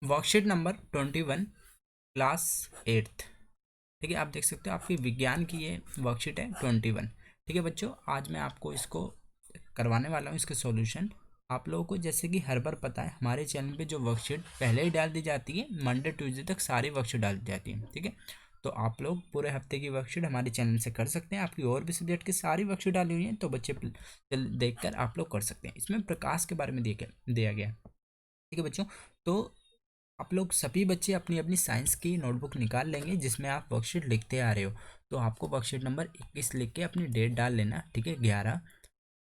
Worksheet number 21, class 8th। ठीक है, आप देख सकते हो आपकी विज्ञान की ये वर्कशीट है 21। ठीक है बच्चों, आज मैं आपको इसको करवाने वाला हूँ, इसके सॉल्यूशन। आप लोगों को जैसे कि हर बार पता है, हमारे चैनल पे जो वर्कशीट पहले ही डाल दी जाती है, मंडे ट्यूसडे तक सारी वर्कशीट डाल दी जाती है। ठीक है, तो आप लोग पूरे हफ्ते की वर्कशीट हमारे चैनल से कर सकते हैं। आपकी और भी सब्जेक्ट की सारी वर्कशीट डाली हुई है, तो बच्चे देख कर आप लोग कर सकते हैं। इसमें प्रकाश के बारे में दिया गया है। ठीक है बच्चों, तो आप लोग सभी बच्चे अपनी अपनी साइंस की नोटबुक निकाल लेंगे जिसमें आप वर्कशीट लिखते आ रहे हो। तो आपको वर्कशीट नंबर 21 लिख के अपनी डेट डाल लेना। ठीक है, 11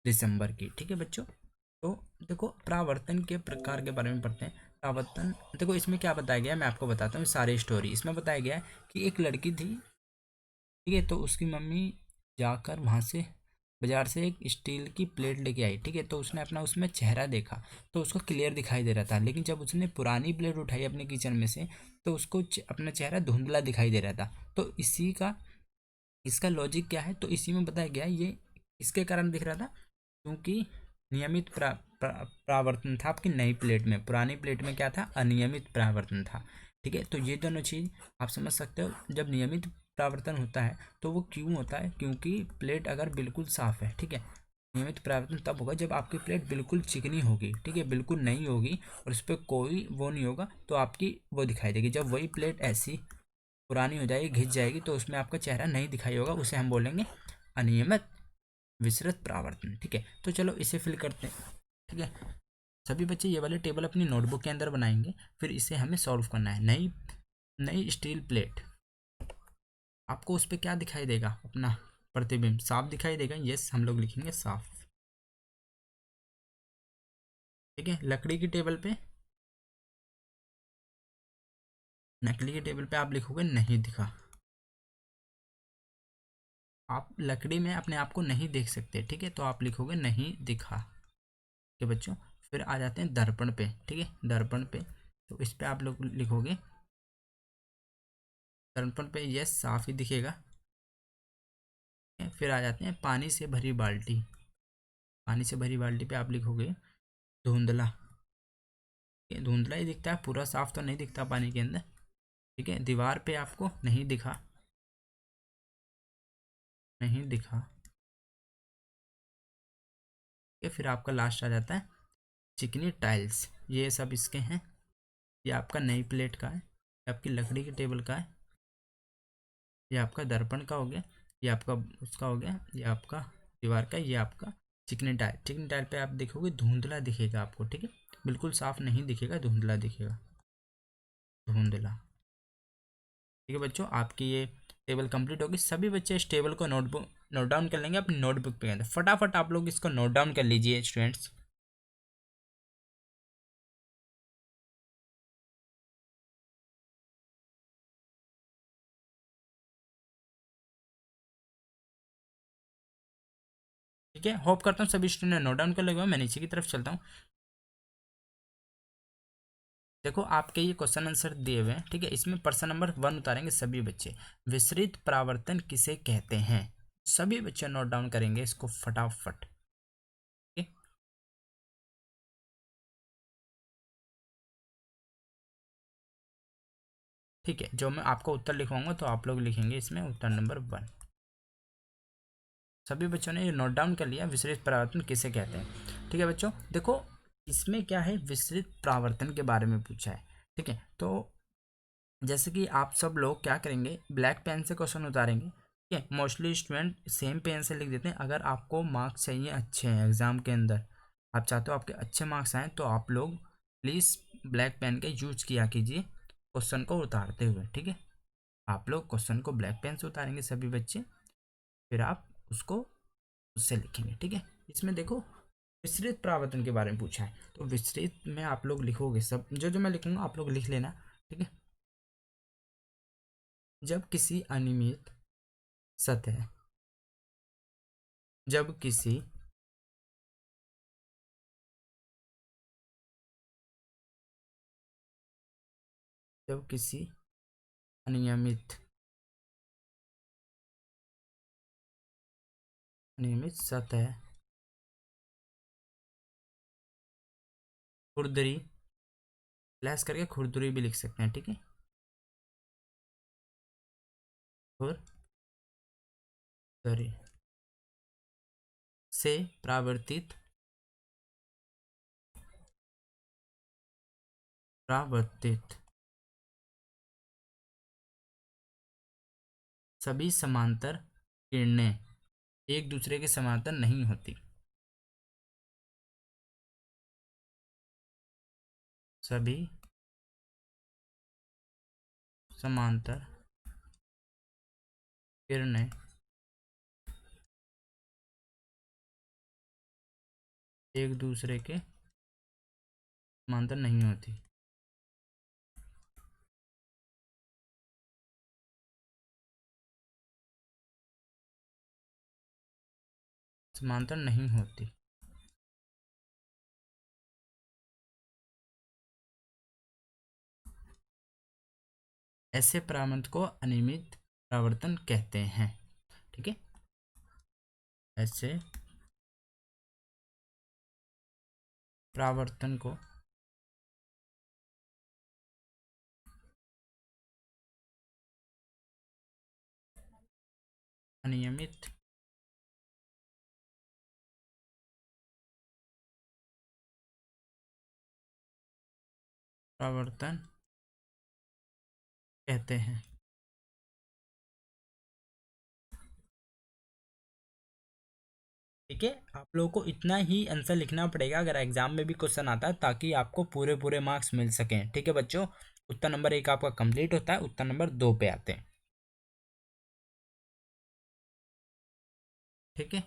दिसंबर की। ठीक है बच्चों, तो देखो परावर्तन के प्रकार के बारे में पढ़ते हैं। परावर्तन, देखो इसमें क्या बताया गया है मैं आपको बताता हूँ सारी स्टोरी। इसमें बताया गया है कि एक लड़की थी। ठीक है, तो उसकी मम्मी जाकर वहाँ से बाजार से एक स्टील की प्लेट लेके आई। ठीक है, तो उसने अपना उसमें चेहरा देखा, तो उसको क्लियर दिखाई दे रहा था। लेकिन जब उसने पुरानी प्लेट उठाई अपने किचन में से, तो उसको अपना चेहरा धुंधला दिखाई दे रहा था। तो इसी का इसका लॉजिक क्या है, तो इसी में बताया गया है ये इसके कारण दिख रहा था क्योंकि नियमित परावर्तन था आपकी नई प्लेट में। पुरानी प्लेट में क्या था, अनियमित परावर्तन था। ठीक है, तो ये दोनों चीज़ आप समझ सकते हो। जब नियमित परावर्तन होता है तो वो क्यों होता है, क्योंकि प्लेट अगर बिल्कुल साफ है। ठीक है, नियमित परावर्तन तब होगा जब आपकी प्लेट बिल्कुल चिकनी होगी। ठीक है, बिल्कुल नहीं होगी और उस पर कोई वो नहीं होगा, तो आपकी वो दिखाई देगी। जब वही प्लेट ऐसी पुरानी हो जाएगी, घिस जाएगी, तो उसमें आपका चेहरा नहीं दिखाई होगा, उसे हम बोलेंगे अनियमित विसरित परावर्तन। ठीक है, तो चलो इसे फिल करते हैं। ठीक है, सभी बच्चे ये वाले टेबल अपनी नोटबुक के अंदर बनाएंगे, फिर इसे हमें सॉल्व करना है। नई नई स्टील प्लेट, आपको उस पर क्या दिखाई देगा, अपना प्रतिबिंब साफ दिखाई देगा। यस, हम लोग लिखेंगे साफ। ठीक है, लकड़ी की टेबल पे, नकली की टेबल पे आप लिखोगे नहीं दिखा। आप लकड़ी में अपने आप को नहीं देख सकते। ठीक है, तो आप लिखोगे नहीं दिखा। ठीक है बच्चों, फिर आ जाते हैं दर्पण पे। ठीक है, दर्पण पे, तो इस पे आप लोग लिखोगे दर्पण पे यस साफ ही दिखेगा। फिर आ जाते हैं पानी से भरी बाल्टी। पानी से भरी बाल्टी पे आप लिखोगे धुंधला। ये धुंधला ही दिखता है, पूरा साफ तो नहीं दिखता पानी के अंदर। ठीक है, दीवार पे आपको नहीं दिखा, नहीं दिखा। ये फिर आपका लास्ट आ जाता है चिकनी टाइल्स। ये सब इसके हैं। ये आपका नई प्लेट का है, ये आपकी लकड़ी के टेबल का है, ये आपका दर्पण का हो गया, ये आपका उसका हो गया, ये आपका दीवार का, ये आपका चिकनी टाइल। चिकनी टाइल पे आप देखोगे धुंधला दिखेगा आपको। ठीक है, बिल्कुल साफ नहीं दिखेगा, धुंधला दिखेगा, धुंधला। ठीक है बच्चों, आपकी ये टेबल कंप्लीट होगी। सभी बच्चे इस टेबल को नोट डाउन कर लेंगे अपनी नोटबुक पे अंदर। फटाफट आप लोग इसको नोट डाउन कर लीजिए स्टूडेंट्स। ठीक है, होप करता हूँ सभी स्टूडेंट नोट डाउन कर लेंगे। मैं नीचे की तरफ चलता हूँ। देखो आपके ये क्वेश्चन आंसर दिए हुए हैं। ठीक है, इसमें प्रश्न नंबर 1 उतारेंगे सभी बच्चे। विसरित परावर्तन किसे कहते हैं? सभी बच्चे नोट डाउन करेंगे इसको फटाफट। ठीक है, ठीक है, जो मैं आपको उत्तर लिखवाऊंगा तो आप लोग लिखेंगे इसमें उत्तर नंबर 1। सभी बच्चों ने ये नोट डाउन कर लिया, विसरित परावर्तन किसे कहते हैं। ठीक है बच्चों, देखो इसमें क्या है, विसरित परावर्तन के बारे में पूछा है। ठीक है, तो जैसे कि आप सब लोग क्या करेंगे, ब्लैक पेन से क्वेश्चन उतारेंगे। ठीक है, मोस्टली स्टूडेंट सेम पेन से लिख देते हैं। अगर आपको मार्क्स चाहिए अच्छे हैं एग्जाम के अंदर, आप चाहते हो आपके अच्छे मार्क्स आएँ, तो आप लोग प्लीज़ ब्लैक पेन का यूज किया कीजिए क्वेश्चन को उतारते हुए। ठीक है, आप लोग क्वेश्चन को ब्लैक पेन से उतारेंगे सभी बच्चे, फिर आप उसको उससे लिखेंगे। ठीक है, इसमें देखो विस्तृत परावर्तन के बारे में पूछा है, तो विस्तृत में आप लोग लिखोगे सब जो जो मैं लिखूंगा आप लोग लिख लेना। ठीक है, जब किसी अनियमित सतह, जब किसी जब किसी अनियमित अनियमित सतह खुरदरी, स्लैश करके खुरदुरी भी लिख सकते हैं, ठीक है। खुरदुरी से परावर्तित सभी समांतर किरणें एक दूसरे के समांतर नहीं होती। सभी समांतर किरणें एक दूसरे के समांतर नहीं होती। समांतर नहीं होती। ऐसे परावर्तन को अनियमित परावर्तन कहते हैं, ठीक है। ऐसे परावर्तन को अनियमित परावर्तन कहते हैं। ठीक है, आप लोगों को इतना ही आंसर लिखना पड़ेगा अगर एग्जाम में भी क्वेश्चन आता है, ताकि आपको पूरे पूरे मार्क्स मिल सकें, ठीक है बच्चों। उत्तर नंबर 1 आपका कंप्लीट होता है, उत्तर नंबर 2 पे आते हैं, ठीक है।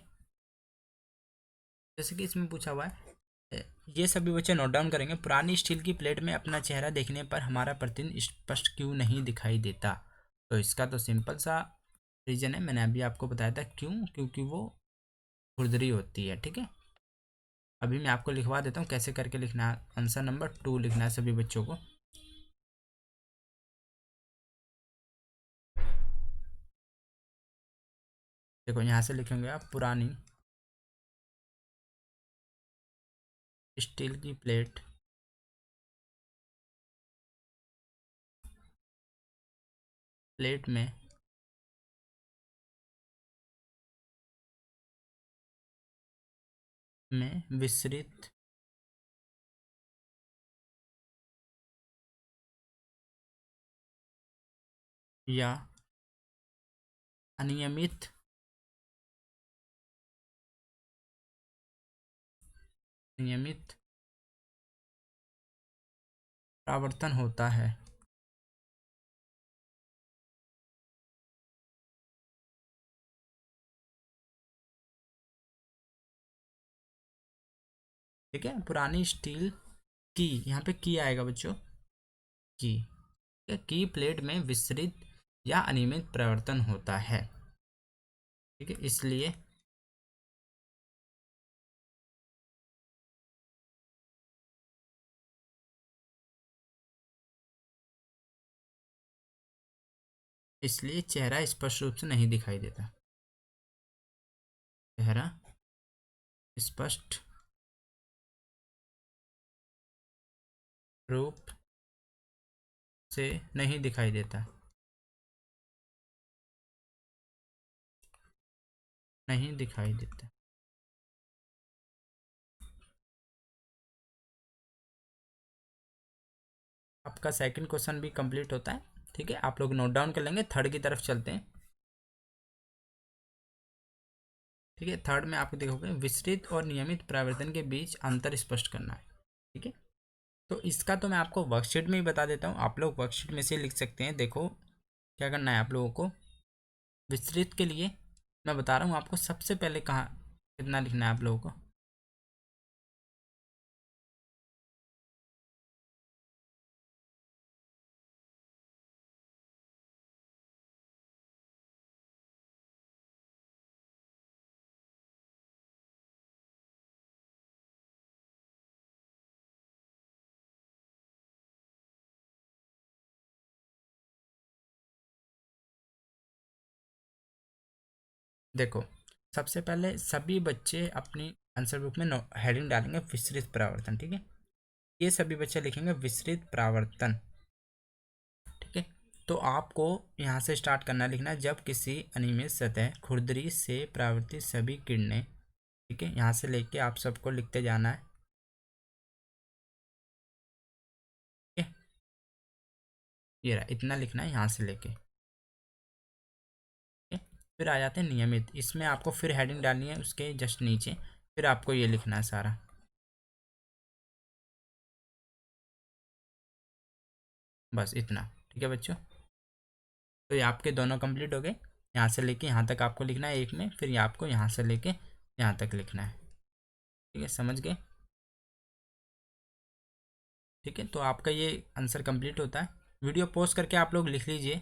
जैसे कि इसमें पूछा हुआ है, ये सभी बच्चे नोट डाउन करेंगे। पुरानी स्टील की प्लेट में अपना चेहरा देखने पर हमारा प्रतिबिंब स्पष्ट क्यों नहीं दिखाई देता? तो इसका तो सिंपल सा रीजन है, मैंने अभी आपको बताया था क्यों, क्योंकि वो खुरदरी होती है, ठीक है। अभी मैं आपको लिखवा देता हूँ कैसे करके लिखना है। आंसर नंबर 2 लिखना है सभी बच्चों को। देखो यहाँ से लिखेंगे आप, पुरानी स्टील की प्लेट में विसरित या अनियमित नियमित परावर्तन होता है। ठीक है, पुरानी स्टील की, यहाँ पे की आएगा बच्चों, की, ठीक है, की प्लेट में विसरित या अनियमित परावर्तन होता है, ठीक है। इसलिए चेहरा स्पष्ट रूप से नहीं दिखाई देता। चेहरा स्पष्ट रूप से नहीं दिखाई देता, नहीं दिखाई देता। आपका सेकंड क्वेश्चन भी कंप्लीट होता है, ठीक है। आप लोग नोट डाउन कर लेंगे, थर्ड की तरफ चलते हैं, ठीक है। थर्ड में आपको देखोगे विस्तृत और नियमित परावर्तन के बीच अंतर स्पष्ट करना है, ठीक है। तो इसका तो मैं आपको वर्कशीट में ही बता देता हूँ, आप लोग वर्कशीट में से लिख सकते हैं। देखो क्या करना है आप लोगों को, विस्तृत के लिए मैं बता रहा हूँ आपको, सबसे पहले कहाँ कितना लिखना है आप लोगों को। देखो सबसे पहले सभी बच्चे अपनी आंसर बुक में हेडिंग डालेंगे विस्तृत परावर्तन, ठीक है। ये सभी बच्चे लिखेंगे विसरित परावर्तन। ठीक है, तो आपको यहाँ से स्टार्ट करना लिखना है, जब किसी अनियमित सतह खुरदरी से परावर्तित सभी किरणें। ठीक है, यहाँ से लेके आप सबको लिखते जाना है। ठीक है, ये रहा, इतना लिखना है यहाँ से लेके। ठीक है, फिर आ जाते हैं नियमित। इसमें आपको फिर हेडिंग डालनी है उसके जस्ट नीचे, फिर आपको ये लिखना है सारा। बस इतना। ठीक है बच्चों, तो ये आपके दोनों कंप्लीट हो गए। यहाँ से लेके यहाँ तक आपको लिखना है एक में, फिर ये आपको यहाँ से लेके यहाँ तक लिखना है। ठीक है, समझ गए। ठीक है, तो आपका ये आंसर कंप्लीट होता है। वीडियो पोस्ट करके आप लोग लिख लीजिए।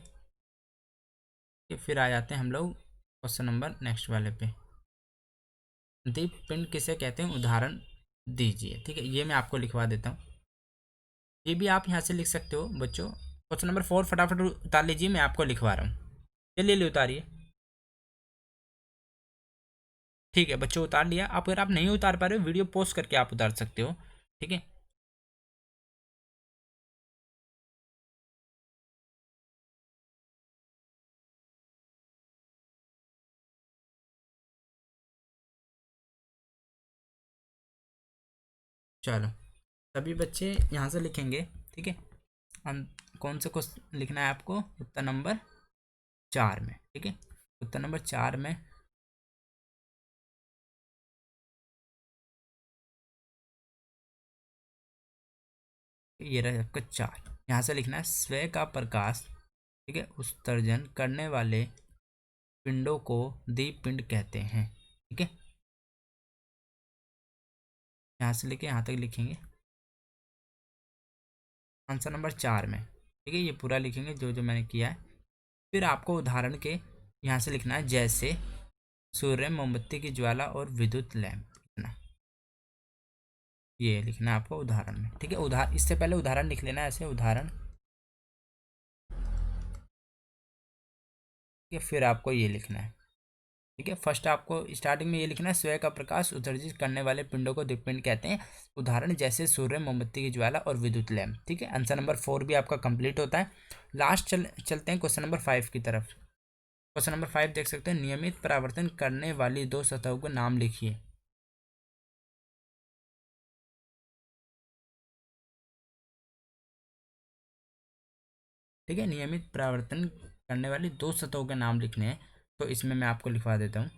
कि फिर आ जाते हैं हम लोग क्वेश्चन नंबर नेक्स्ट वाले पे। दीप पिंड किसे कहते हैं, उदाहरण दीजिए। ठीक है, ये मैं आपको लिखवा देता हूँ। ये भी आप यहाँ से लिख सकते हो बच्चों। क्वेश्चन नंबर 4 फटाफट उतार लीजिए, मैं आपको लिखवा रहा हूँ। चलिए ले उतारिए। ठीक है बच्चों, उतार लिया। आप अगर आप नहीं उतार पा रहे हो, वीडियो पोस्ट करके आप उतार सकते हो। ठीक है, चलो सभी बच्चे यहाँ से लिखेंगे। ठीक है, हम कौन से क्वेश्चन लिखना है आपको, उत्तर नंबर 4 में। ठीक है, उत्तर नंबर 4 में ये रहा आपका 4। यहाँ से लिखना है स्वयं का प्रकाश। ठीक है, उत्सर्जन करने वाले पिंडों को दीप पिंड कहते हैं। ठीक है, यहाँ से लेके यहाँ तक लिखेंगे आंसर नंबर 4 में। ठीक है, ये पूरा लिखेंगे जो जो मैंने किया है। फिर आपको उदाहरण के यहाँ से लिखना है, जैसे सूर्य, मोमबत्ती की ज्वाला और विद्युत लैंप लिखना। ये लिखना है आपको उदाहरण में। ठीक है, उदाहरण इससे पहले उदाहरण लिख लेना है ऐसे, उदाहरण। ठीक है, फिर आपको ये लिखना है। ठीक है, फर्स्ट आपको स्टार्टिंग में ये लिखना है, स्वयं का प्रकाश उत्सर्जित करने वाले पिंडों को दीपपिंड कहते हैं। उदाहरण जैसे सूर्य, मोमबत्ती की ज्वाला और विद्युत लैंप। ठीक है, आंसर नंबर 4 भी आपका कंप्लीट होता है। लास्ट चलते हैं क्वेश्चन नंबर 5 की तरफ। क्वेश्चन नंबर 5 देख सकते हैं, नियमित परावर्तन करने वाली दो सतहों का नाम लिखिए। ठीक है, नियमित परावर्तन करने वाली दो सतहों के नाम लिखने हैं, तो इसमें मैं आपको लिखवा देता हूँ।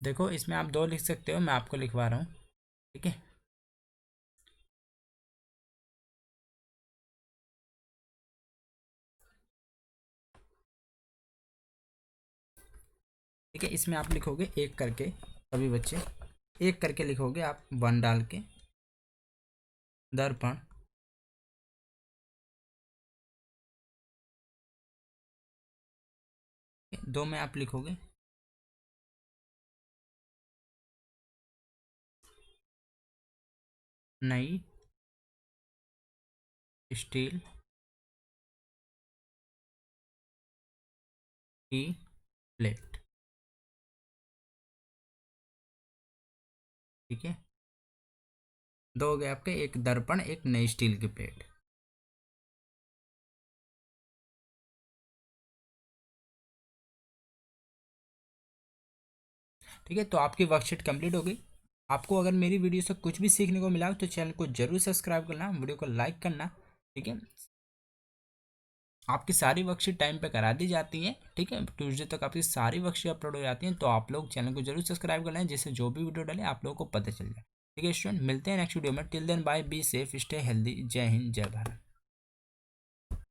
देखो, इसमें आप दो लिख सकते हो, मैं आपको लिखवा रहा हूँ। ठीक है, ठीक है, इसमें आप लिखोगे एक करके, सभी बच्चे एक करके लिखोगे आप, 1 डाल के। दर्पण, दो में आप लिखोगे नई स्टील की प्लेट। ठीक है, दो हो गए आपके, एक दर्पण, एक नई स्टील की प्लेट। ठीक है, तो आपकी वर्कशीट कंप्लीट हो गई। आपको अगर मेरी वीडियो से कुछ भी सीखने को मिला तो चैनल को जरूर सब्सक्राइब करना, वीडियो को लाइक करना। ठीक है, आपकी सारी वर्कशीट टाइम पे करा दी जाती है। ठीक है, ट्यूसडे तक आपकी सारी वर्कशीट अपलोड हो जाती हैं, तो आप लोग चैनल को जरूर सब्सक्राइब कर लें, जिससे जो भी वीडियो डालें आप लोगों को पता चल जाए। ठीक है स्टूडेंट, मिलते हैं नेक्स्ट वीडियो में। Till then bye, be safe, stay healthy. जय हिंद, जय भारत।